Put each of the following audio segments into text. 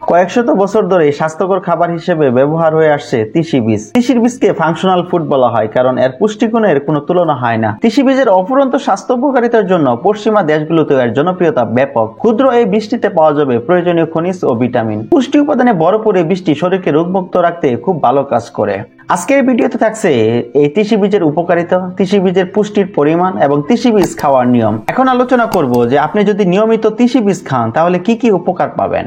কয়েকশত বছর ধরে স্বাস্থ্যকর খাবার হিসেবে ব্যবহার হয়ে আসছে তিসি বীজ। তিসির বীজকে ফাংশনাল ফুড বলা হয় কারণ এর পুষ্টিগুণের কোনো তুলনা হয় না। তিসি বীজের অফুরন্ত স্বাস্থ্য উপকারিতার জন্য পশ্চিমা দেশগুলোতে এর জনপ্রিয়তা ব্যাপক। ক্ষুদ্র এই বীজটিতে পাওয়া যাবে প্রয়োজনীয় খনিজ ও ভিটামিন। পুষ্টি উপাদানে ভরপুর এই বীজটি শরীরকে রোগমুক্ত রাখতে খুব ভালো কাজ করে। আজকের ভিডিওতে থাকছে এই তিসি বীজের উপকারিতা, তিসি বীজের পুষ্টির পরিমাণ এবং তিসি বীজ খাওয়ার নিয়ম। এখন আলোচনা করব যে আপনি যদি নিয়মিত তিসি বীজ খান তাহলে কি কি উপকার পাবেন।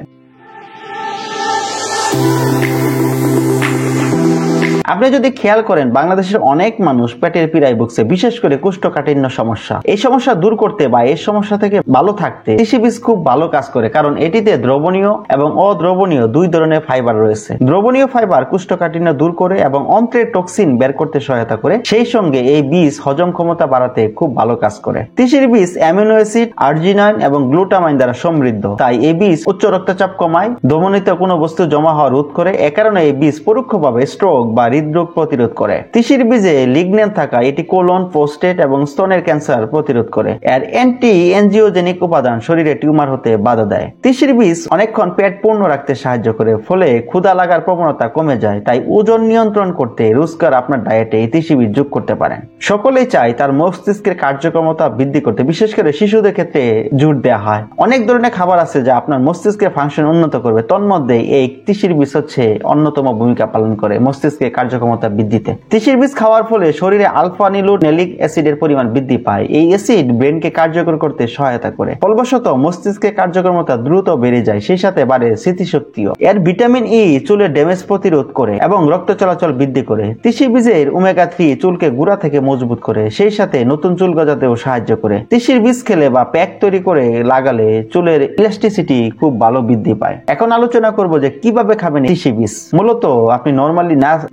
আপনি যদি খেয়াল করেন, বাংলাদেশের অনেক মানুষ পেটের পীড়ায় ভুগছে, বিশেষ করে কোষ্ঠকাঠিন্য সমস্যা। এই সমস্যা দূর করতে বা এই সমস্যা থেকে ভালো থাকতে তিসি বীজ খুব ভালো কাজ করে, কারণ এটিতে দ্রবণীয় এবং অদ্রবণীয় দুই ধরনের ফাইবার রয়েছে। দ্রবণীয় ফাইবার কোষ্ঠকাঠিন্য দূর করে এবং অন্ত্রের টক্সিন বের করতে সহায়তা করে। সেই সঙ্গে এই বীজ হজম ক্ষমতা বাড়াতে খুব ভালো কাজ করে। তিসির বীজ অ্যামিনো অ্যাসিড, আর্জিনাইন এবং গ্লুটামাইন দ্বারা সমৃদ্ধ, তাই এই বীজ উচ্চ রক্তচাপ কমায়, ধমনীতে কোনো বস্তু জমা হওয়া রোধ করে। এ কারণে এই বীজ পরোক্ষভাবে স্ট্রোক বা হৃদরোগ প্রতিরোধ করে। তিসির বীজে লিগনেন থাকা এটি কোলন, প্রোস্টেট এবং স্তনের ক্যান্সার প্রতিরোধ করে। এর অ্যান্টি এনজিওজেনিক উপাদান শরীরে টিউমার হতে বাধা দেয়। তিসির বীজ অনেকক্ষণ পেট পূর্ণ রাখতে সাহায্য করে, ফলে ক্ষুধা লাগার প্রবণতা কমে যায়। তাই ওজন নিয়ন্ত্রণ করতে রোজকার আপনার ডায়েটে এই তিসি বীজ যোগ করতে পারেন। সকলেই চায় তার মস্তিষ্কের কার্যক্ষমতা বৃদ্ধি করতে, বিশেষ করে শিশুদের ক্ষেত্রে জোর দেওয়া হয়। অনেক ধরনের খাবার আছে যা আপনার মস্তিষ্কের ফাংশন উন্নত করবে, তন্মধ্যে এই তিসির বীজ হচ্ছে অন্যতম ভূমিকা পালন করে মস্তিষ্কের কার্যক্ষমতা বৃদ্ধিতে। তিসির বীজ খাওয়ার ফলে শরীরে আলফা নিলোনেলিক অ্যাসিডের পরিমাণ বৃদ্ধি পায়। এই অ্যাসিড ব্রেনকে কার্যকর করতে সহায়তা করে, ফলবশত মস্তিষ্কের কার্যক্ষমতা দ্রুত বেড়ে যায়, সেই সাথে বাড়ে স্মৃতিশক্তিও। এর ভিটামিন ই চুলের ড্যামেজ প্রতিরোধ করে এবং রক্ত চলাচল বৃদ্ধি করে। তিসি বীজের ওমেগা 3 চুলকে গুঁড়া থেকে মজবুত করে, সেই সাথে নতুন চুল গজাতেও সাহায্য করে। তিসির বীজ খেলে বা প্যাক তৈরি করে লাগালে চুলের ইলাস্টিসিটি খুব ভালো বৃদ্ধি পায়। এখন আলোচনা করব যে কিভাবে খাবেন তিসি বীজ। মূলত আপনি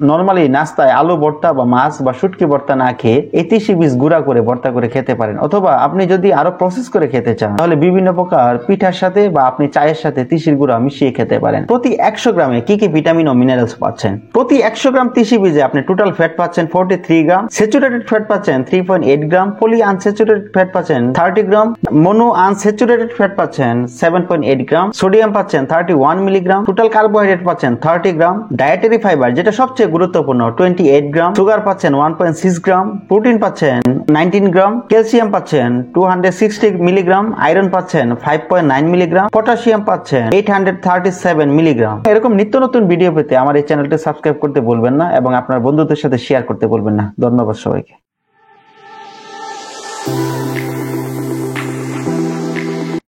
নরমালি নাস্তায় আলু ভর্তা বা মাছ বা শুটকি ভর্তা না খেয়ে এই তিসি বীজ গুঁড়া করে ভর্তা করে খেতে পারেন, অথবা আপনি যদি আরো প্রসেস করে খেতে চান তাহলে বিভিন্ন প্রকার পিঠার সাথে বা আপনি চায়ের সাথে তিসির গুঁড়া মিশিয়ে খেতে পারেন। প্রতি 100 গ্রামে কি কি ভিটামিন ও মিনারেলস পাচ্ছেন? প্রতি 100 গ্রাম তিসি বীজে আপনি টোটাল ফ্যাট পাচ্ছেন 43 গ্রাম, স্যাচুরেটেড ফ্যাট পাচ্ছেন 3.8 গ্রাম, পলি আনস্যাচুরেটেড ফ্যাট পাচ্ছেন 30 গ্রাম, মনো আনস্যাচুরেটেড ফ্যাট পাচ্ছেন 7.8 গ্রাম, সোডিয়াম পাচ্ছেন 31 মিলিগ্রাম, টোটাল কার্বোহাইড্রেট পাচ্ছেন 30 গ্রাম, ডায়েটারি ফাইবার যেটা সবচেয়ে গুরুত্বপূর্ণ 28 গ্রাম, সুগার পাচ্ছেন 1.6 গ্রাম, প্রোটিন পাচ্ছেন 19 গ্রাম, ক্যালসিয়াম পাচ্ছেন 260 মিলিগ্রাম, আয়রন পাচ্ছেন 5.9 মিলিগ্রাম, পটাশিয়াম পাচ্ছেন 837 মিলিগ্রাম। এরকম নিত্য নতুন ভিডিও পেতে আমার এই চ্যানেলটি সাবস্ক্রাইব করতে ভুলবেন না এবং আপনার বন্ধুদের সাথে শেয়ার করতে ভুলবেন না। ধন্যবাদ সবাইকে।